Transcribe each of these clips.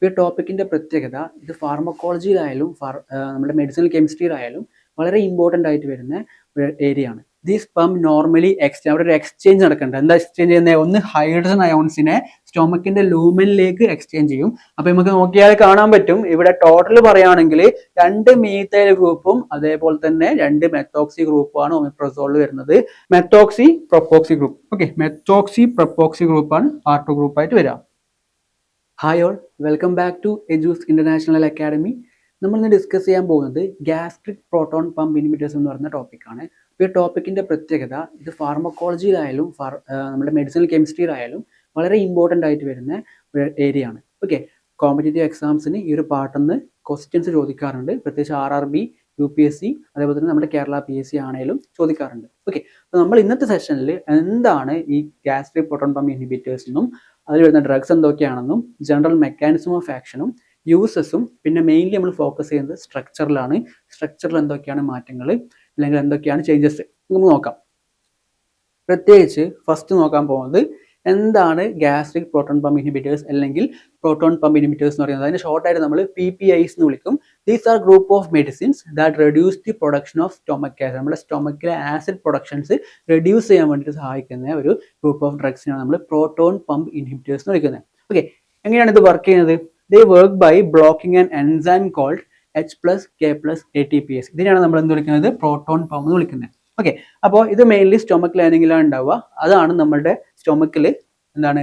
ഈ ടോപ്പിക്കിൻ്റെ പ്രത്യേകത ഇത് ഫാർമക്കോളജിയിലായാലും നമ്മുടെ മെഡിസിനൽ കെമിസ്ട്രിയിലായാലും വളരെ ഇമ്പോർട്ടൻ്റ് ആയിട്ട് വരുന്ന ഒരു ഏരിയ ആണ്. ദീസ് പമ്പ് നോർമലി അവിടെ ഒരു എക്സ്ചേഞ്ച് നടക്കുന്നുണ്ട്. എന്താ എക്സ്ചേഞ്ച് ചെയ്യുന്നത്? ഒന്ന് ഹൈഡ്രജൻ അയോൺസിനെ സ്റ്റൊമക്കിന്റെ ലൂമനിലേക്ക് എക്സ്ചേഞ്ച് ചെയ്യും. അപ്പൊ നമുക്ക് നോക്കിയാൽ കാണാൻ പറ്റും, ഇവിടെ ടോട്ടൽ പറയുകയാണെങ്കിൽ 2 മീഥൈൽ ഗ്രൂപ്പും അതേപോലെ തന്നെ 2 മെത്തോക്സി ഗ്രൂപ്പുമാണ് ഒമിപ്രസോളിൽ വരുന്നത്. Methoxy propoxy group. Okay, methoxy propoxy ഗ്രൂപ്പാണ് പാർട്ട് 2 ഗ്രൂപ്പായിട്ട് വരിക. Hi all, welcome back to Edus International Academy. നമ്മൾ ഇന്ന് ഡിസ്കസ് ചെയ്യാൻ പോകുന്നത് ഗ്യാസ്ട്രിക് പ്രോട്ടോൺ പമ്പ് ഇൻഹിബിറ്റേഴ്സ് എന്ന് പറയുന്ന ടോപ്പിക്കാണ്. ഈ ടോപ്പിക്കിന്റെ പ്രത്യേകത ഇത് ഫാർമക്കോളജിയിലായാലും നമ്മുടെ മെഡിസിനൽ കെമിസ്ട്രിയിലായാലും വളരെ ഇമ്പോർട്ടൻ്റ് ആയിട്ട് വരുന്ന ഒരു ഏരിയ ആണ്. ഓക്കെ, കോമ്പറ്റേറ്റീവ് എക്സാംസിന് ഈ ഒരു പാർട്ടിൽ ക്വസ്റ്റ്യൻസ് ചോദിക്കാറുണ്ട്. പ്രത്യേകിച്ച് RRB, UPSC, അതേപോലെ തന്നെ നമ്മുടെ കേരള PSC ആണെങ്കിലും ചോദിക്കാറുണ്ട്. ഓക്കെ, അപ്പോൾ നമ്മൾ ഇന്നത്തെ സെഷനിൽ എന്താണ് ഈ ഗ്യാസ്ട്രിക് പ്രോട്ടോൺ പമ്പ് ഇൻഹിബിറ്റേഴ്സ് എന്നും അതിൽ വരുന്ന ഡ്രഗ്സ് എന്തൊക്കെയാണെന്നും ജനറൽ മെക്കാനിസം ഓഫ് ആക്ഷനും യൂസസും പിന്നെ മെയിൻലി നമ്മൾ ഫോക്കസ് ചെയ്യുന്നത് സ്ട്രക്ചറിലാണ്. സ്ട്രക്ചറിൽ എന്തൊക്കെയാണ് മാറ്റങ്ങൾ അല്ലെങ്കിൽ എന്തൊക്കെയാണ് ചേഞ്ചസ് നമുക്ക് നോക്കാം. പ്രത്യേകിച്ച് ഫസ്റ്റ് നോക്കാൻ പോകുന്നത് എന്താണ് ഗ്യാസ്ട്രിക് പ്രോട്ടോൺ പമ്പ് ഇൻഹിബിറ്റേഴ്സ് അല്ലെങ്കിൽ പ്രോട്ടോൺ പമ്പ് ഇൻഹിബിറ്റേഴ്സ് എന്ന് പറയുന്നത്. അതിന് ഷോർട്ടായിട്ട് നമ്മൾ PPIs എന്ന് വിളിക്കും. These are group of medicines that reduce the production of stomach acid. നമ്മുടെ സ്റ്റൊമക്കിലെ ആസിഡ് പ്രൊഡക്ഷൻസ് റെഡ്യൂസ് ചെയ്യാൻ വേണ്ടിയിട്ട് സഹായിക്കുന്ന ഒരു ഗ്രൂപ്പ് ഓഫ് ഡ്രഗ്സിനാണ് നമ്മൾ പ്രോട്ടോൺ പമ്പ് ഇൻഹിബിറ്റേഴ്സ് എന്ന് വിളിക്കുന്നത്. ഓക്കെ, എങ്ങനെയാണ് ഇത് വർക്ക് ചെയ്യുന്നത്? They work by blocking an enzyme called H+K+ATPase. ഇതിനാണ് നമ്മൾ എന്ത് വിളിക്കുന്നത്? പ്രോട്ടോൺ പമ്പ് എന്ന് വിളിക്കുന്നത്. ഓക്കെ, അപ്പോൾ ഇത് മെയിൻലി സ്റ്റൊമക് ലൈനിങ്ങിലാണ് ഉണ്ടാവുക. അതാണ് നമ്മുടെ സ്റ്റൊമക്കിൽ എന്താണ്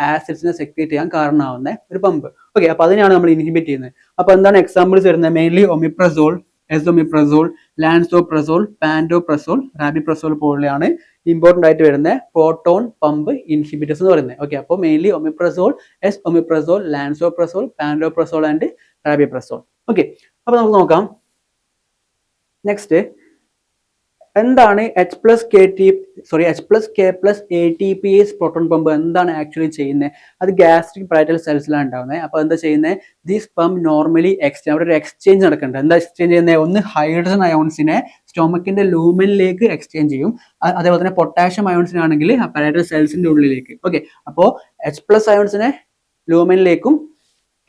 ആസിഡ്സിനെ സെക്രീറ്റ് ചെയ്യാൻ കാരണമാവുന്ന ഒരു പമ്പ്. ഓക്കെ, അപ്പോൾ അതിനാണ് നമ്മൾ ഇൻഹിബിറ്റ് ചെയ്യുന്നത്. അപ്പോൾ എന്താണ് എക്സാമ്പിൾസ് വരുന്നത്? മെയിൻലി ഒമിപ്രസോൾ, എസോമിപ്രസോൾ, ലാൻസോപ്രസോൾ, പാൻഡോപ്രസോൾ, റാബിപ്രസോൾ പോലെയാണ് ഇമ്പോർട്ടൻ്റ് ആയിട്ട് വരുന്ന പ്രോട്ടോൺ പമ്പ് ഇൻഹിബിറ്റേഴ്സ് എന്ന് പറയുന്നത്. ഓക്കെ, അപ്പോൾ mainly omeprazole, omeprazole, lansoprazole, pantoprazole and rabeprazole. Okay, അപ്പോൾ നമുക്ക് നോക്കാം. നെക്സ്റ്റ് എന്താണ് H+K+ATPase പ്രോട്ടോൺ പമ്പ് എന്താണ് ആക്ച്വലി ചെയ്യുന്നത്? അത് ഗ്യാസ്ട്രിക് പാരറ്റൽ സെൽസിലാണ് ഉണ്ടാവുന്നത്. അപ്പോൾ എന്താ ചെയ്യുന്നത്? ദീസ് പമ്പ് നോർമലി അവിടെ ഒരു എക്സ്ചേഞ്ച് നടക്കുന്നുണ്ട്. എന്താ എക്സ്ചേഞ്ച് ചെയ്യുന്നത്? ഒന്ന് ഹൈഡ്രജൻ അയോൺസിനെ സ്റ്റൊമക്കിന്റെ ലൂമനിലേക്ക് എക്സ്ചേഞ്ച് ചെയ്യും. അതേപോലെ തന്നെ പൊട്ടാഷ്യം അയോൺസിനാണെങ്കിൽ പാരറ്റൽ സെൽസിന്റെ ഉള്ളിലേക്ക്. ഓക്കെ, അപ്പോൾ H+ അയോൺസിനെ ലൂമനിലേക്കും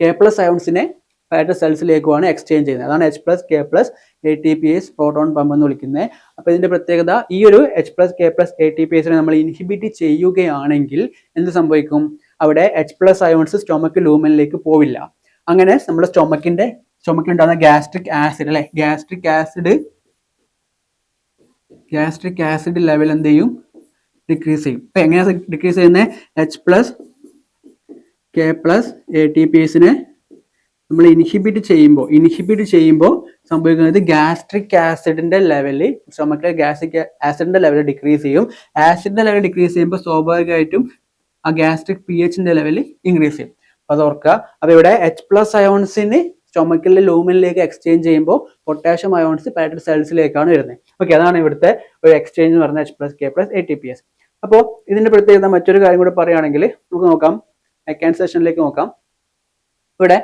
K+ അയോൺസിനെ പാരറ്റൽ സെൽസിലേക്കുമാണ് എക്സ്ചേഞ്ച് ചെയ്യുന്നത്. അതാണ് H+K+ATPase പ്രോട്ടോൺ പമ്പ് എന്ന് വിളിക്കുന്നത്. അപ്പോൾ ഇതിന്റെ പ്രത്യേകത, ഈ ഒരു H+K+ATPase നമ്മൾ ഇൻഹിബിറ്റ് ചെയ്യുകയാണെങ്കിൽ എന്ത് സംഭവിക്കും? അവിടെ H+ അയോൺസ് സ്റ്റൊമക്ക് ലൂമനിലേക്ക് പോവില്ല. അങ്ങനെ നമ്മുടെ സ്റ്റൊമക്കിലുണ്ടാകുന്ന ഗ്യാസ്ട്രിക് ആസിഡ് അല്ലെ, ഗ്യാസ്ട്രിക് ആസിഡ് ലെവൽ എന്ത് ചെയ്യും? ഡിക്രീസ് ചെയ്യും. അപ്പൊ എങ്ങനെയാണ് ഡിക്രീസ് ചെയ്യുന്നത്? H+K+ATPase നമ്മൾ ഇൻഹിബിറ്റ് ചെയ്യുമ്പോൾ സംഭവിക്കുന്നത് ഗ്യാസ്ട്രിക് ആസിഡിന്റെ ലെവല്, സ്റ്റൊമക്കിലെ ഗ്യാസ്ട്രിക് ആസിഡിന്റെ ലെവൽ ഡിക്രീസ് ചെയ്യും. ആസിഡിന്റെ ലെവൽ ഡിക്രീസ് ചെയ്യുമ്പോൾ സ്വാഭാവികമായിട്ടും ആ ഗ്യാസ്ട്രിക് pHന്റെ ലെവൽ ഇൻക്രീസ് ചെയ്യും. അപ്പോൾ അത് ഓർക്കുക. അപ്പോൾ ഇവിടെ H+ അയോൺസിന് സ്റ്റൊമക്കിലെ ലൂമനിലേക്ക് എക്സ്ചേഞ്ച് ചെയ്യുമ്പോൾ പൊട്ടാഷ്യം അയോൺസ് പാരറ്റൽ സെൽസിലേക്കാണ് വരുന്നത്. ഓക്കെ, അതാണ് ഇവിടുത്തെ ഒരു എക്സ്ചേഞ്ച് എന്ന് പറഞ്ഞാൽ H+K+ATPase. അപ്പോൾ ഇതിന്റെ പ്രത്യേകത മറ്റൊരു കാര്യം കൂടെ പറയുകയാണെങ്കിൽ നമുക്ക് നോക്കാം. മെക്കാനിസം സെഷനിലേക്ക് നോക്കാം. ഇവിടെ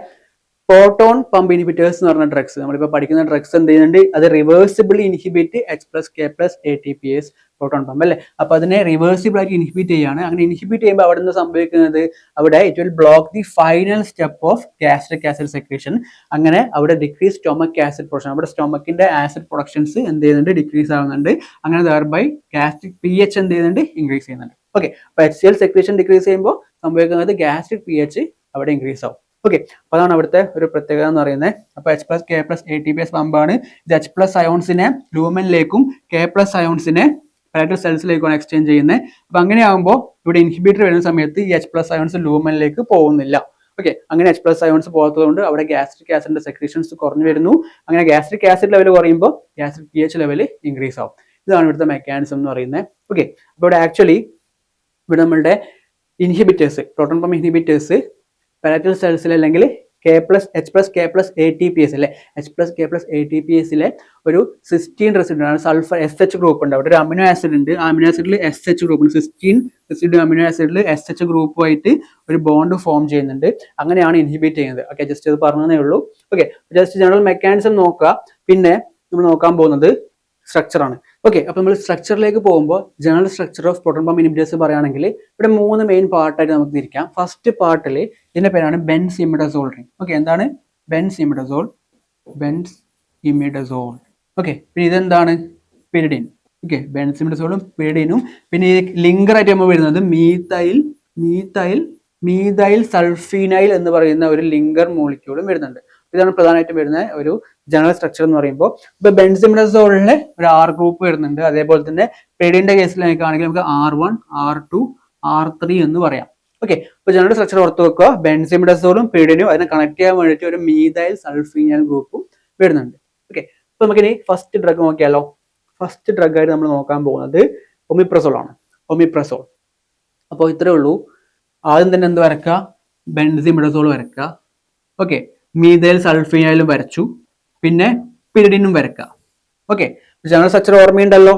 പ്രോട്ടോൺ പമ്പ് ഇൻഹിബിറ്റേഴ്സ് എന്ന് പറഞ്ഞ ഡ്രഗ്സ്, നമ്മളിപ്പോൾ പഠിക്കുന്ന ഡ്രഗ്സ് എന്ത് ചെയ്യുന്നുണ്ട്? അത് റിവേഴ്സിബിളി ഇൻഹിബിറ്റ് H+K+ATPase പ്രോട്ടോൺ പമ്പ് അല്ലേ. അപ്പൊ അതിനെ റിവേഴ്സിബിൾ ആയിട്ട് ഇൻഹിബിറ്റ് ചെയ്യാണ്. അങ്ങനെ ഇൻഹിബിറ്റ് ചെയ്യുമ്പോൾ അവിടെ നിന്ന് സംഭവിക്കുന്നത്, അവിടെ it will block the final step of gastric acid secretion. അങ്ങനെ അവിടെ ഡിക്രീസ് സ്റ്റൊമക് ആസിഡ് പ്രൊഡക്ഷൻ, അവിടെ സ്റ്റൊമക്കിന്റെ ആസിഡ് പ്രൊഡക്ഷൻസ് എന്ത് ചെയ്യുന്നുണ്ട്? ഡിക്രീസ് ആവുന്നുണ്ട്. അങ്ങനെ ദർബൈ ഗ്യാസ്ട്രിക് pH എന്ത് ചെയ്യുന്നുണ്ട്? ഇൻക്രീസ് ചെയ്യുന്നുണ്ട്. ഓക്കെ, അപ്പൊ HCl സെക്രീഷൻ ഡിക്രീസ് ചെയ്യുമ്പോൾ സംഭവിക്കുന്നത് ഗ്യാസ്ട്രിക് pH അവിടെ ഇൻക്രീസ് ആവും. ഓക്കെ, അപ്പൊ അതാണ് അവിടുത്തെ ഒരു പ്രത്യേകത എന്ന് പറയുന്നത്. അപ്പൊ H+K+ATPase പമ്പാണ്. ഇത് H+ അയോൺസിനെ ലൂമനിലേക്കും K+ അയോൺസിനെ പാരറ്റൽ സെൽസിലേക്കാണ് എക്സ്ചേഞ്ച് ചെയ്യുന്നത്. അപ്പൊ അങ്ങനെ ആകുമ്പോൾ ഇവിടെ ഇൻഹിബിറ്റർ വരുന്ന സമയത്ത് ഈ H+ അയോൺസ് ലൂമനിലേക്ക് പോകുന്നില്ല. ഓക്കെ, അങ്ങനെ H+ അയോൺസ് പോകാത്തതുകൊണ്ട് അവിടെ ഗ്യാസ്ട്രിക് ആസിഡിന്റെ സെക്രീഷൻസ് കുറഞ്ഞു വരുന്നു. അങ്ങനെ ഗ്യാസ്ട്രിക് ആസിഡ് ലെവൽ കുറയുമ്പോൾ ഗ്യാസ്ട്രിക് pH ലെവൽ ഇൻക്രീസ് ആവും. ഇതാണ് ഇവിടുത്തെ മെക്കാനിസം എന്ന് പറയുന്നത്. ഓക്കെ, അപ്പോൾ ഇവിടെ ആക്ച്വലി ഇവിടെ നമ്മളുടെ inhibitors, proton pump inhibitors parietal സെൽസിൽ അല്ലെങ്കിൽ H+K+ATPase അല്ലെ, H+K+ATPaseലെ ഒരു സിസ്റ്റീൻ റെസിഡ്യൂ ആണ്, സൾഫർ SH ഗ്രൂപ്പ് ഉണ്ട്. അവിടെ ഒരു അമിനോ ആസിഡ് ഉണ്ട്. ആ അമിനോ ആസിഡിൽ SH group, cysteine residue amino ആസിഡിൽ SH ഗ്രൂപ്പുമായിട്ട് ഒരു ബോണ്ട് ഫോം ചെയ്യുന്നുണ്ട്. അങ്ങനെയാണ് ഇൻഹിബിറ്റ് ചെയ്യുന്നത്. ഓക്കെ, ജസ്റ്റ് അത് പറഞ്ഞതേ ഉള്ളൂ. ഓക്കെ, ജസ്റ്റ് ജനറൽ മെക്കാനിസം നോക്കുക. പിന്നെ നമ്മൾ നോക്കാൻ പോകുന്നത് സ്ട്രക്ചറാണ്. ഓക്കെ, അപ്പോൾ നമ്മൾ സ്ട്രക്ചറിലേക്ക് പോകുമ്പോൾ general structure of proton pump inhibitors പറയുകയാണെങ്കിൽ ഇവിടെ 3 മെയിൻ പാർട്ടായിട്ട് നമുക്ക് തിരിക്കാം. ഫസ്റ്റ് പാർട്ടിൽ ഇതിന്റെ പേരാണ് ബെൻസ് ഇമിഡസോൾ റിംഗ്. ഓക്കെ, എന്താണ് benzimidazole? Benzimidazole. Okay, പിന്നെ ഇതെന്താണ്? പിരിഡിൻ. ഓക്കെ, ബെൻസ് ഇമിഡസോളും പിരിഡിനും. പിന്നെ ഈ ലിങ്കർ ആയിട്ട് നമ്മൾ വരുന്നത് മീതൈൽ സൾഫീനൈൽ എന്ന് പറയുന്ന ഒരു ലിങ്കർ മോളിക്യൂളും വരുന്നുണ്ട്. ഇതാണ് പ്രധാനമായിട്ടും വരുന്ന ഒരു ജനറൽ സ്ട്രക്ചർ എന്ന് പറയുമ്പോൾ. ഇപ്പൊ ബെൻസിമിഡസോളിന് ഒരു R ഗ്രൂപ്പ് വരുന്നുണ്ട്. അതേപോലെ തന്നെ പിരിഡിന്റെ കേസിലേക്കാണെങ്കിൽ നമുക്ക് R1, R2, R3 എന്ന് പറയാം. ഓക്കെ, അപ്പൊ ജനറൽ സ്ട്രക്ചർ ഓർത്ത് വെക്കുക. ബെൻസിമിഡസോളും പിരിഡിനും അതിനെ കണക്ട് ചെയ്യാൻ വേണ്ടിയിട്ട് ഒരു മീതൈൽ സൾഫീനൈൽ ഗ്രൂപ്പും വരുന്നുണ്ട്. ഓക്കെ, അപ്പൊ നമുക്കിനി ഫസ്റ്റ് ഡ്രഗ് നോക്കിയാലോ. ഫസ്റ്റ് ഡ്രഗ് ആയിട്ട് നമ്മൾ നോക്കാൻ പോകുന്നത് ഒമിപ്രസോൾ ആണ്. ഒമിപ്രസോൾ. അപ്പോൾ ഇത്രേ ഉള്ളൂ. ആദ്യം തന്നെ എന്ത് വരക്കുക? ബെൻസിമിഡസോൾ വരക്കുക. ഓക്കെ, മീതൈൽ സൾഫീനൈലും വരച്ചു. പിന്നെ പിരിഡിനും വരക്കുക. ഓക്കെ, ജനറൽ സ്ട്രക്ചർ ഓർമ്മയുണ്ടല്ലോ.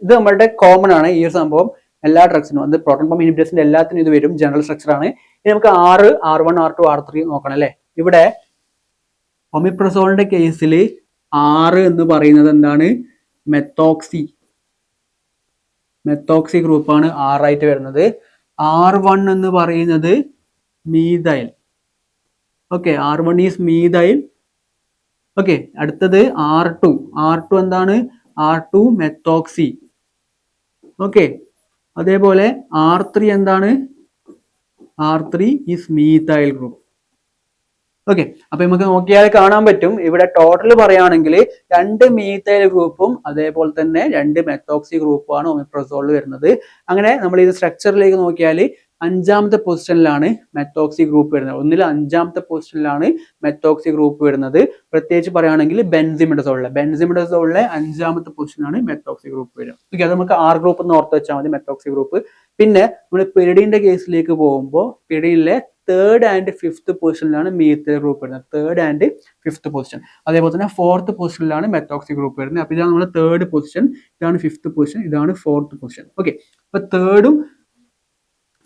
ഇത് നമ്മളുടെ കോമൺ ആണ് ഈ ഒരു സംഭവം എല്ലാ ഡ്രഗ്സിനും. അത് പ്രോട്ടോൺ പമ്പ് ഇൻഹിബിറ്റേഴ്സിന്റെ എല്ലാത്തിനും ഇത് വരും. ജനറൽ സ്ട്രക്ചർ ആണ്. ഇനി നമുക്ക് R1, R2, R3 നോക്കണം അല്ലേ. ഇവിടെ ഒമിപ്രസോളിന്റെ കേസിൽ R എന്ന് പറയുന്നത് എന്താണ്? മെത്തോക്സി ഗ്രൂപ്പാണ് R ആയിട്ട് വരുന്നത്. R1 എന്ന് പറയുന്നത് methyl. Okay, R1 is methyl. Okay, അടുത്തത് R2 എന്താണ്? R2 methoxy. ഓക്കെ, അതേപോലെ R3 എന്താണ്? R3 is methyl group. Okay, അപ്പൊ നമുക്ക് നോക്കിയാൽ കാണാൻ പറ്റും ഇവിടെ ടോട്ടൽ പറയുകയാണെങ്കിൽ 2 മീതൈൽ ഗ്രൂപ്പും അതേപോലെ തന്നെ 2 മെത്തോക്സി ഗ്രൂപ്പുമാണ് ഒമിപ്രസോളിൽ വരുന്നത്. അങ്ങനെ നമ്മൾ ഈ സ്ട്രക്ചറിലേക്ക് നോക്കിയാൽ 5ാമത്തെ പൊസിഷനിലാണ് മെത്തോക്സി ഗ്രൂപ്പ് വരുന്നത്. ഒന്നിൽ 5ാമത്തെ പൊസിഷനിലാണ് മെത്തോക്സി ഗ്രൂപ്പ് വരുന്നത്. പ്രത്യേകിച്ച് പറയുകയാണെങ്കിൽ ബെൻസിമിഡസോളിലെ 5ാമത്തെ പൊസിഷനാണ് മെത്തോക്സി ഗ്രൂപ്പ് വരിക. ഓക്കെ, അത് നമുക്ക് R ഗ്രൂപ്പ് എന്ന് ഓർത്ത് വെച്ചാൽ മതി, മെത്തോക്സി ഗ്രൂപ്പ്. പിന്നെ നമ്മൾ പിരിഡിന്റെ കേസിലേക്ക് പോകുമ്പോൾ പിരിഡിനിലെ 3rd and 5th പൊസിഷനിലാണ് മീതൈൽ ഗ്രൂപ്പ് വരുന്നത്. 3rd and 5th position. അതേപോലെ തന്നെ 4th പൊസിഷനിലാണ് മെത്തോക്സി ഗ്രൂപ്പ് വരുന്നത്. അപ്പൊ ഇതാണ് നമ്മുടെ 3rd പൊസിഷൻ, ഇതാണ് 5th പൊസിഷൻ, ഇതാണ് 4th പൊസിഷൻ. ഓക്കെ, അപ്പൊ 3rd-ഉം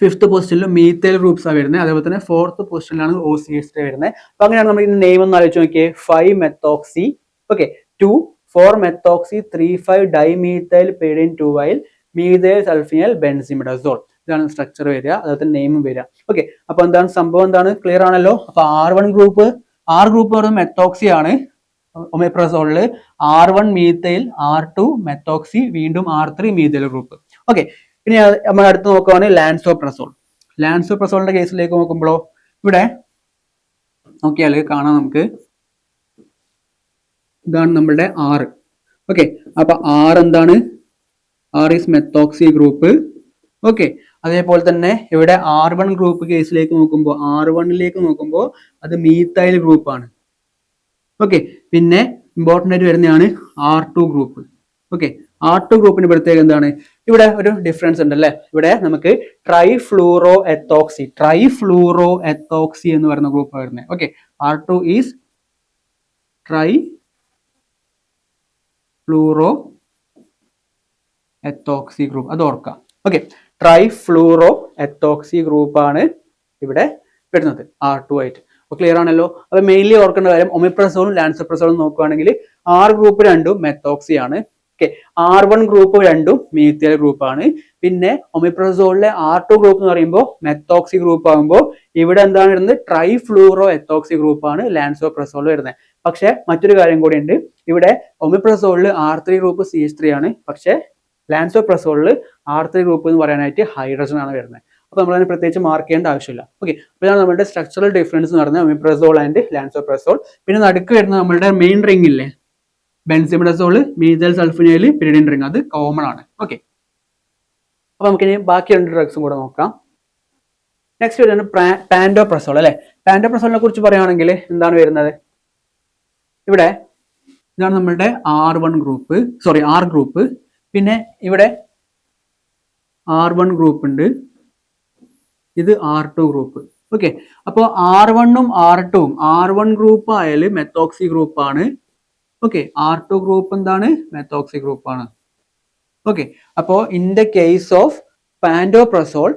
5th പൊസിഷനിലും മീതൈൽ ഗ്രൂപ്പ്സ് ആണ് വരുന്നത്. അതേപോലെ തന്നെ 4th പൊസിഷനിലാണ് OCH വരുന്നത്. അപ്പൊ അങ്ങനെയാണ് നമ്മൾ ഇതിന്റെ നെയിം ഒന്ന് ആലോചിച്ച് നോക്കിയേ. 5 methoxy. Okay, 2 4 methoxy 3 5 dimethyl pyridine 2-ൽ മീതൈൽ സൾഫീനൈൽ ബെൻസിമിഡസോൾ. ഇതാണ് സ്ട്രക്ചർ വരിക, അതുപോലെ നെയിമും വരിക. ഓക്കെ, അപ്പൊ എന്താണ് സംഭവം? എന്താണ്? ക്ലിയർ ആണല്ലോ. അപ്പൊ R ഗ്രൂപ്പ് പറയുന്നത് മെത്തോക്സി ആണ് ഒമിപ്രസോളില്. R1 മീതൈൽ, R2 മെത്തോക്സി, വീണ്ടും R3 മീതൈൽ ഗ്രൂപ്പ്. ഓക്കെ, ഇനി നമ്മൾ അടുത്ത് നോക്കുകയാണ് ലാൻസോപ്രസോളിന്റെ കേസിലേക്ക് നോക്കുമ്പോഴോ ഇവിടെ നോക്കിയാൽ കാണാം നമുക്ക്. ഇതാണ് നമ്മളുടെ R. ഓക്കെ, അപ്പൊ R എന്താണ്? R is methoxy group. Okay, അതേപോലെ തന്നെ ഇവിടെ R1 ഗ്രൂപ്പ് കേസിലേക്ക് നോക്കുമ്പോൾ R1ലേക്ക് നോക്കുമ്പോൾ അത് മീതൈൽ ഗ്രൂപ്പ് ആണ്. ഓക്കെ, പിന്നെ ഇമ്പോർട്ടൻ്റ് ആയിട്ട് വരുന്നതാണ് R2 ഗ്രൂപ്പ്. ഓക്കെ, R2 ഗ്രൂപ്പിന്റെ പ്രത്യേകത എന്താണ്? ഇവിടെ ഒരു ഡിഫറൻസ് ഉണ്ട് അല്ലേ. ഇവിടെ നമുക്ക് ട്രൈഫ്ലൂറോ എത്തോക്സി എന്ന് പറയുന്ന ഗ്രൂപ്പ് വരുന്നത്. ഓക്കെ, R2 ഈസ് ട്രൈഫ്ലൂറോ എത്തോക്സി ഗ്രൂപ്പ്, അത് ഓർക്കാം. ഓക്കെ, ട്രൈഫ്ലൂറോ എത്തോക്സി ഗ്രൂപ്പാണ് ഇവിടെ വരുന്നത് R2 ആയിട്ട്. അപ്പൊ ക്ലിയർ ആണല്ലോ. അപ്പൊ മെയിൻലി ഓർക്കേണ്ട കാര്യം ഒമിപ്രസോളും ലാൻസോപ്രസോളും നോക്കുകയാണെങ്കിൽ R ഗ്രൂപ്പ് 2 മെത്തോക്സി ആണ്. Okay, R1 group 2 methyl group ആണ്. പിന്നെ ഒമിപ്രസോളിലെ R2 ഗ്രൂപ്പ് എന്ന് പറയുമ്പോൾ മെത്തോക്സി ഗ്രൂപ്പ് ആകുമ്പോൾ ഇവിടെ എന്താണ് വരുന്നത്? ട്രൈഫ്ലൂറോ എത്തോക്സി ഗ്രൂപ്പാണ് ലാൻസോപ്രസോളിൽ വരുന്നത്. പക്ഷെ മറ്റൊരു കാര്യം കൂടി ഉണ്ട്. ഇവിടെ ഒമിപ്രസോളിൽ R3 ഗ്രൂപ്പ് CH3 ആണ്. പക്ഷെ ലാൻസോപ്രസോളിൽ R3 ഗ്രൂപ്പ് എന്ന് പറയാനായിട്ട് ഹൈഡ്രജൻ ആണ് വരുന്നത്. അപ്പൊ നമ്മൾ അതിനെ പ്രത്യേകിച്ച് മാർക്ക് ചെയ്യേണ്ട ആവശ്യമില്ല. ഓക്കെ, അപ്പോൾ ഇതാണ് നമ്മുടെ സ്ട്രക്ചറൽ ഡിഫറൻസ് എന്ന് പറയുന്നത് ഒമിപ്രസോൾ ആൻഡ് ലാൻസോപ്രസോൾ. പിന്നെ നടുക്ക് വരുന്ന നമ്മുടെ മെയിൻ റിംഗ് ഇല്ലേ, ബെൻസിമിഡസോൾ, മീതൈൽ സൾഫീനൈൽ, പിരിഡിൻ റിംഗ്, അത് കോമൺ ആണ്. ഓക്കെ, അപ്പൊ നമുക്കിനി ബാക്കി 2 ഡ്രഗ്സും കൂടെ നോക്കാം. നെക്സ്റ്റ് വരുന്നത് പാൻഡോപ്രസോൾ അല്ലെ. പാൻഡോപ്രസോളിനെ കുറിച്ച് പറയുകയാണെങ്കിൽ എന്താണ് വരുന്നത്? ഇവിടെ ഇതാണ് നമ്മളുടെ R ഗ്രൂപ്പ്. പിന്നെ ഇവിടെ R1 ഗ്രൂപ്പ് ഉണ്ട്, ഇത് R2 ഗ്രൂപ്പ്. ഓക്കെ, അപ്പോൾ R1-ഉം R2-ഉം R1 ഗ്രൂപ്പ് ആയാലും മെത്തോക്സി ഗ്രൂപ്പ് ആണ്. ഓക്കെ, R2 ഗ്രൂപ്പ് എന്താണ്? മെത്തോക്സി ഗ്രൂപ്പ് ആണ്. ഓക്കെ, അപ്പോൾ in the case of pantoprazole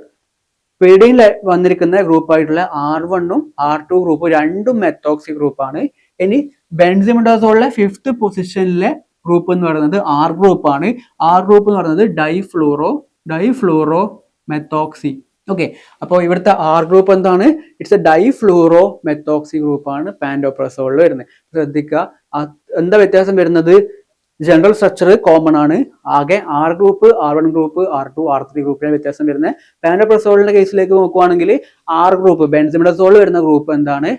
പിരിഡിനിൽ വന്നിരിക്കുന്ന ഗ്രൂപ്പ് ആയിട്ടുള്ള R1-ഉം R2 ഗ്രൂപ്പും രണ്ടും മെത്തോക്സി ഗ്രൂപ്പ് ആണ്. ഇനി ബെൻസിമിഡസോളിലെ 5th പൊസിഷനിലെ ഗ്രൂപ്പ് എന്ന് പറയുന്നത് ആർ ഗ്രൂപ്പാണ്. ആർ ഗ്രൂപ്പ് എന്ന് പറയുന്നത് ഡൈഫ്ലൂറോ മെത്തോക്സി. ഓക്കെ, അപ്പോൾ ഇവിടുത്തെ ആർ ഗ്രൂപ്പ് എന്താണ്? ഇറ്റ്സ് എ ഡൈഫ്ലൂറോ മെത്തോക്സി ഗ്രൂപ്പാണ് പാൻറ്റോപ്രസോളിൽ വരുന്നത്. ശ്രദ്ധിക്കുക, എന്താ വ്യത്യാസം വരുന്നത്? ജനറൽ സ്ട്രക്ചർ കോമൺ ആണ്. ആകെ R group, R1 group, R2, R3 ഗ്രൂപ്പിന് വ്യത്യാസം വരുന്നത്. പാൻറ്റോപ്രസോളിന്റെ കേസിലേക്ക് നോക്കുവാണെങ്കിൽ ആർ ഗ്രൂപ്പ് ബെൻസിമിഡസോൾ വരുന്ന ഗ്രൂപ്പ് എന്താണ്?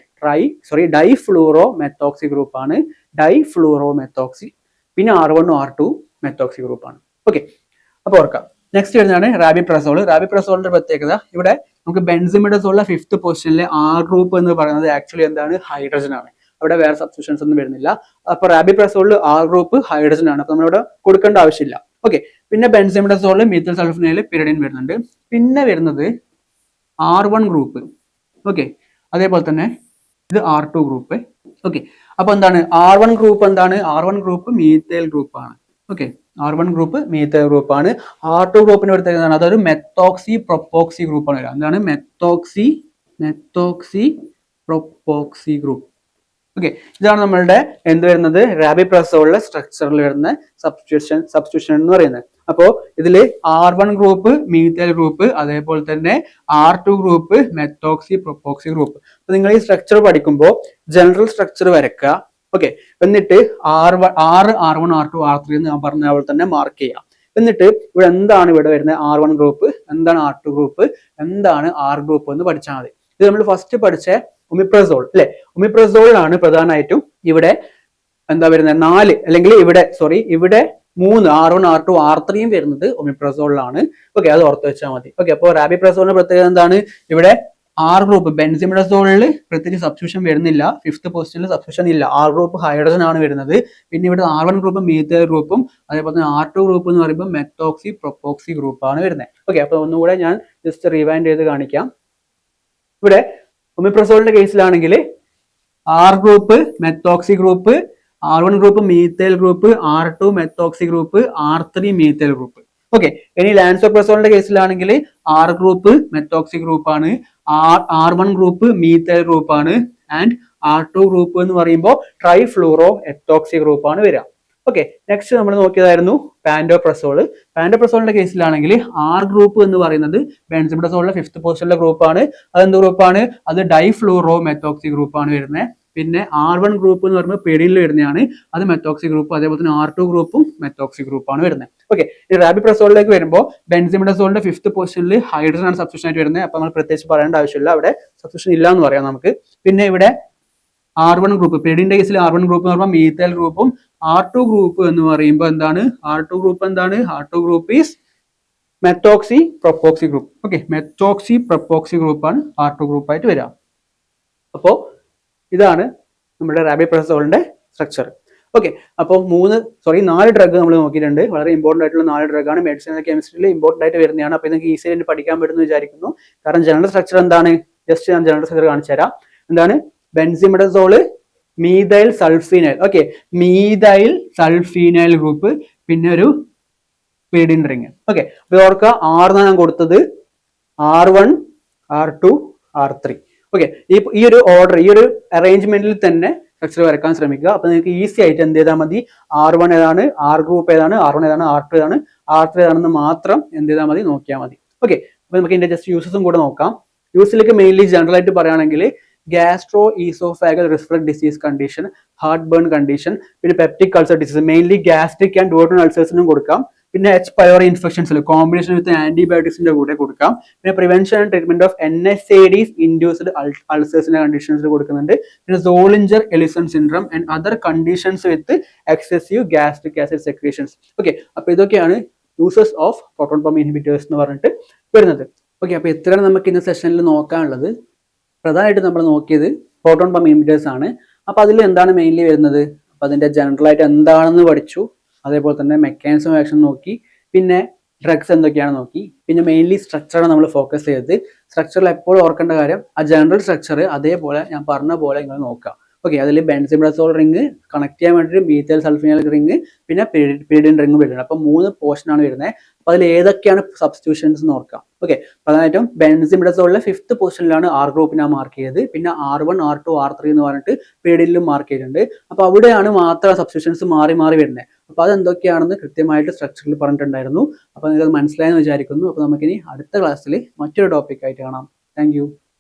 ഡൈഫ്ലൂറോ മെത്തോക്സി ഗ്രൂപ്പാണ്. ഡൈഫ്ലൂറോ മെത്തോക്സി. പിന്നെ R1, R2 മെത്തോക്സി ഗ്രൂപ്പാണ്. ഓക്കെ, അപ്പോൾ ഓർക്കാം. നെക്സ്റ്റ് വരുന്നതാണ് റാബിപ്രസോൾ. റാബിപ്രസോളിന്റെ പ്രത്യേകത, ഇവിടെ നമുക്ക് ബെൻസിമിഡസോളിലെ 5th പൊസിഷനിലെ ആർ ഗ്രൂപ്പ് എന്ന് പറയുന്നത് ആക്ച്വലി എന്താണ്? ഹൈഡ്രജൻ ആണ്. അവിടെ വേറെ സബ്സ്റ്റിറ്റ്യൂഷൻസ് ഒന്നും വരുന്നില്ല. അപ്പൊ റാബിപ്രസോളിൽ ആർ ഗ്രൂപ്പ് ഹൈഡ്രജൻ ആണ്. അപ്പൊ നമ്മളിവിടെ കൊടുക്കേണ്ട ആവശ്യമില്ല. ഓക്കെ, പിന്നെ ബെൻസിമിഡസോളിൽ മീഥൈൽ സൾഫോനൈൽ പിരിഡിൻ വരുന്നുണ്ട്. പിന്നെ വരുന്നത് R1 ഗ്രൂപ്പ്. ഓക്കെ, അതേപോലെ തന്നെ ഇത് R2 ഗ്രൂപ്പ്. ഓക്കെ, അപ്പൊ എന്താണ് R1 ഗ്രൂപ്പ്? എന്താണ് R1 ഗ്രൂപ്പ്? മീഥൈൽ ഗ്രൂപ്പാണ്. ഓക്കെ, R1 ഗ്രൂപ്പ് മീഥൈൽ ഗ്രൂപ്പാണ്. R2 ഗ്രൂപ്പിന്റെ പ്രത്യേകത അതൊരു മെത്തോക്സി പ്രൊപ്പോക്സി ഗ്രൂപ്പാണ് വരിക. എന്താണ്? Methoxy propoxy group. ഓക്കെ, ഇതാണ് നമ്മളുടെ എന്ത് വരുന്നത്? റാബിപ്രസോളിലെ സ്ട്രക്ചറിൽ വരുന്ന സബ്സ്റ്റിറ്റ്യൂഷൻ എന്ന് പറയുന്നത്. അപ്പോൾ ഇതിൽ R1 ഗ്രൂപ്പ് മീഥൈൽ ഗ്രൂപ്പ്, അതേപോലെ തന്നെ R2 group methoxy propoxy group. അപ്പൊ നിങ്ങൾ ഈ സ്ട്രക്ചർ പഠിക്കുമ്പോൾ ജനറൽ സ്ട്രക്ചർ വരയ്ക്കുക. ഓക്കെ, എന്നിട്ട് R1, R2, R3 എന്ന് ഞാൻ പറഞ്ഞ പോലെ തന്നെ മാർക്ക് ചെയ്യാം. എന്നിട്ട് ഇവിടെ എന്താണ് ഇവിടെ വരുന്നത്? R1 ഗ്രൂപ്പ്, എന്താണ് R2 ഗ്രൂപ്പ്, എന്താണ് R ഗ്രൂപ്പ് എന്ന് പഠിച്ചാൽ മതി. ഇത് നമ്മൾ ഫസ്റ്റ് പഠിച്ച ഒമിപ്രസോൾ അല്ലെ? ഒമിപ്രസോളിലാണ് പ്രധാനമായിട്ടും ഇവിടെ എന്താ വരുന്നത്? 4 അല്ലെങ്കിൽ ഇവിടെ 3 R1, R2, R3 വരുന്നത് ഒമിപ്രസോളിലാണ്. ഓക്കെ, അത് ഓർത്ത് വെച്ചാൽ മതി. ഓക്കെ, അപ്പോൾ റാബിപ്രസോളിന്റെ പ്രത്യേകത എന്താണ്? ഇവിടെ ആർ ഗ്രൂപ്പ് ബെൻസിമിഡസോളിൽ പ്രത്യേകിച്ച് സബ്സ്റ്റിറ്റ്യൂഷൻ വരുന്നില്ല. 5th പൊസിഷനിൽ സബ്സ്റ്റിറ്റ്യൂഷൻ ഇല്ല. ആർ ഗ്രൂപ്പ് ഹൈഡ്രജൻ ആണ് വരുന്നത്. പിന്നെ ഇവിടെ R1 ഗ്രൂപ്പ് മീഥൈൽ ഗ്രൂപ്പും, അതേപോലെ തന്നെ R2 ഗ്രൂപ്പ് എന്ന് പറയുമ്പോൾ മെത്തോക്സി പ്രൊപ്പോക്സി ഗ്രൂപ്പാണ് വരുന്നത്. ഓക്കെ, അപ്പോൾ ഒന്നുകൂടെ ഞാൻ ജസ്റ്റ് റിവൈൻഡ് ചെയ്ത് കാണിക്കാം. ഇവിടെ ഒമിപ്രസോളിന്റെ കേസിലാണെങ്കിൽ R group methoxy group, R1 group methyl group, R2 methoxy group, R3 methyl group. Okay, ഇനി ലാൻസോപ്രസോളിന്റെ കേസിലാണെങ്കിൽ ആർ ഗ്രൂപ്പ് മെത്തോക്സി ഗ്രൂപ്പാണ്, R1 ഗ്രൂപ്പ് മീഥൈൽ ഗ്രൂപ്പാണ്, ആൻഡ് R2 ഗ്രൂപ്പ് എന്ന് പറയുമ്പോൾ ട്രൈഫ്ലൂറോ എത്തോക്സി ഗ്രൂപ്പാണ് വരിക. ഓക്കെ, നെക്സ്റ്റ് നമ്മൾ നോക്കിയതായിരുന്നു പാൻറ്റോപ്രസോള്. പാൻറ്റോപ്രസോളിന്റെ കേസിലാണെങ്കിൽ ആർ ഗ്രൂപ്പ് എന്ന് പറയുന്നത് ബെൻസിമിഡസോളിലെ 5th പൊസിഷനിലെ ഗ്രൂപ്പാണ്. അതെന്ത് ഗ്രൂപ്പാണ്? അത് ഡൈഫ്ലൂറോ മെത്തോക്സി ഗ്രൂപ്പാണ് വരുന്നത്. പിന്നെ R1 ഗ്രൂപ്പ് എന്ന് പറയുമ്പോൾ പെരിനിൽ വരുന്നതാണ്, അത് മെത്തോക്സി ഗ്രൂപ്പ്. അതേപോലെ തന്നെ R2 ഗ്രൂപ്പും മെത്തോക്സി ഗ്രൂപ്പാണ് വരുന്നത്. ഓക്കെ, ഈ റാബിപ്രസോളിലേക്ക് വരുമ്പോൾ ബെൻസിമിഡസോളിന്റെ 5th പൊസിഷനിൽ ഹൈഡ്രജൻ ആണ് സബ്സ്റ്റിറ്റ്യൂഷൻ ആയിട്ട് വരുന്നത്. അപ്പൊ നമ്മൾ പ്രത്യേകിച്ച് പറയേണ്ട ആവശ്യമില്ല, അവിടെ സബ്സ്റ്റിറ്റ്യൂഷൻ ഇല്ല എന്ന് പറയാം നമുക്ക്. പിന്നെ ഇവിടെ R1 ഗ്രൂപ്പ്, പെരിഡിന്റെ കേസിൽ R1 ഗ്രൂപ്പ് എന്ന് പറയുമ്പോൾ മീഥൈൽ ഗ്രൂപ്പും, R2 ഗ്രൂപ്പ് എന്ന് പറയുമ്പോൾ എന്താണ്? R2 group is methoxy propoxy group. Okay, methoxy propoxy ഗ്രൂപ്പാണ് R2 ഗ്രൂപ്പായിട്ട് വരിക. അപ്പോൾ ഇതാണ് നമ്മുടെ റാബിപ്രസോളിന്റെ സ്ട്രക്ചർ. ഓക്കെ, അപ്പോൾ 4 ഡ്രഗ് നമ്മൾ നോക്കിയിട്ടുണ്ട്. വളരെ ഇമ്പോർട്ടന്റ് ആയിട്ടുള്ള 4 ഡ്രഗാണ്. മെഡിസിൻ ആൻഡ് കെമിസ്ട്രിയിൽ ഇമ്പോർട്ടന്റ് ആയിട്ട് വരുന്നതാണ്. അപ്പോൾ നിങ്ങൾക്ക് ഈസി ആയിട്ട് പഠിക്കാൻ പറ്റുമെന്ന് വിചാരിക്കുന്നു. കാരണം ജനറൽ സ്ട്രക്ചർ എന്താണ്? ജസ്റ്റ് ഞാൻ ജനറൽ സ്ട്രക്ചർ കാണിച്ചു തരാം. എന്താണ്? ബെൻസിമിഡസോള് മീഥൈൽ സൾഫീനൈൽ. ഓക്കെ, മീഥൈൽ സൾഫീനൈൽ ഗ്രൂപ്പ്, പിന്നെ ഒരു പീഡിൻ റിംഗ്. ഓക്കെ, അപ്പോൾ ഓർക്കുക, R ഞാൻ കൊടുത്തത് R1, R2, R3. ഓക്കെ, ഈ ഒരു ഓർഡർ, ഈ ഒരു അറേഞ്ച്മെന്റിൽ തന്നെ സ്ട്രക്ചർ വരക്കാൻ ശ്രമിക്കുക. അപ്പൊ നിങ്ങൾക്ക് ഈസി ആയിട്ട് എന്ത് ചെയ്താൽ മതി? R1 ഏതാണ്, ആർ ഗ്രൂപ്പ് ഏതാണ്, R1 ഏതാണ്, R2 ഏതാണ്, R3 ഏതാണെന്ന് മാത്രം എന്ത് ചെയ്താൽ മതി? നോക്കിയാൽ മതി. ഓക്കെ, അപ്പൊ നമുക്ക് ഇതിന്റെ ജസ്റ്റ് യൂസസും കൂടെ നോക്കാം. യൂസിലേക്ക് മെയിൻലി ജനറൽ ആയിട്ട് പറയുകയാണെങ്കിൽ gastro oesophageal reflux disease condition, heartburn condition, പിന്നെ peptic ulcer disease, mainly gastric and duodenal അൾസേഴ്സിനും കൊടുക്കാം. പിന്നെ H. pylori ഇൻഫെക്ഷൻസിൽ കോമ്പിനേഷൻ വിത്ത് ആന്റിബയോട്ടിക്സിന്റെ കൂടെ കൊടുക്കാം. പിന്നെ prevention and treatment of NSAIDs induced അൾസേഴ്സിന്റെ കണ്ടീഷൻസിൽ കൊടുക്കുന്നുണ്ട്. പിന്നെ Zollinger Ellison syndrome and other conditions with excessive gastric acid secretions. Okay, അപ്പൊ ഇതൊക്കെയാണ് uses of proton pump inhibitors എന്ന് പറഞ്ഞിട്ട് വരുന്നത്. ഓക്കെ, അപ്പൊ ഇത്രയാണ് നമുക്ക് ഇന്ന് സെഷനിൽ നോക്കാനുള്ളത്. പ്രധാനമായിട്ട് നമ്മൾ നോക്കിയത് പ്രോട്ടോൺ പമ്പ് ഇൻഹിബിറ്റേഴ്സ് ആണ്. അപ്പൊ അതിൽ എന്താണ് മെയിൻലി വരുന്നത്? അപ്പൊ അതിന്റെ ജനറൽ ആയിട്ട് എന്താണെന്ന് പഠിച്ചു. അതേപോലെ തന്നെ മെക്കാനിസം ഓഫ് ആക്ഷൻ നോക്കി, പിന്നെ ഡ്രഗ്സ് എന്തൊക്കെയാണ് നോക്കി, പിന്നെ മെയിൻലി സ്ട്രക്ചറാണ് നമ്മൾ ഫോക്കസ് ചെയ്തത്. സ്ട്രക്ചറിൽ എപ്പോഴും ഓർക്കേണ്ട കാര്യം ആ ജനറൽ സ്ട്രക്ചർ അതേപോലെ ഞാൻ പറഞ്ഞ പോലെ നിങ്ങൾ നോക്കുക. ഓക്കെ, അതിൽ ബെൻസിമിഡസോൾ റിംഗ് കണക്ട് ചെയ്യാൻ വേണ്ടിയിട്ട് മീഥൈൽ സൾഫിനൈൽ റിംഗ്, പിന്നെ പീരിഡിൻ റിംഗ് വരുന്നത്. അപ്പൊ 3 പോർഷൻ ആണ് വരുന്നത്. അപ്പൊ അതിൽ ഏതൊക്കെയാണ് സബ്സ്റ്റിറ്റ്യൂഷൻസ് എന്ന് ഓർക്കാം. ഓക്കെ, പ്രധാനമായിട്ടും ബെൻസിമിഡസോളിലെ 5th പൊസിഷനിലാണ് ആർ ഗ്രൂപ്പിനെ മാർക്ക് ചെയ്തത്. പിന്നെ R1, R2, R3 എന്ന് പറഞ്ഞിട്ട് പീരിഡിലും മാർക്ക് ചെയ്തിട്ടുണ്ട്. അപ്പൊ അവിടെയാണ് മാത്രം സബ്സ്റ്റിറ്റ്യൂഷൻസ് മാറി മാറി വരുന്നത്. അപ്പോൾ അതെന്തൊക്കെയാണെന്ന് കൃത്യമായിട്ട് സ്ട്രക്ചറിൽ പറഞ്ഞിട്ടുണ്ടായിരുന്നു. അപ്പോൾ നിങ്ങൾക്ക് മനസ്സിലായെന്ന് വിചാരിക്കുന്നു. അപ്പോൾ നമുക്കിനി അടുത്ത ക്ലാസ്സിൽ മറ്റൊരു ടോപ്പിക്കായിട്ട് കാണാം. താങ്ക്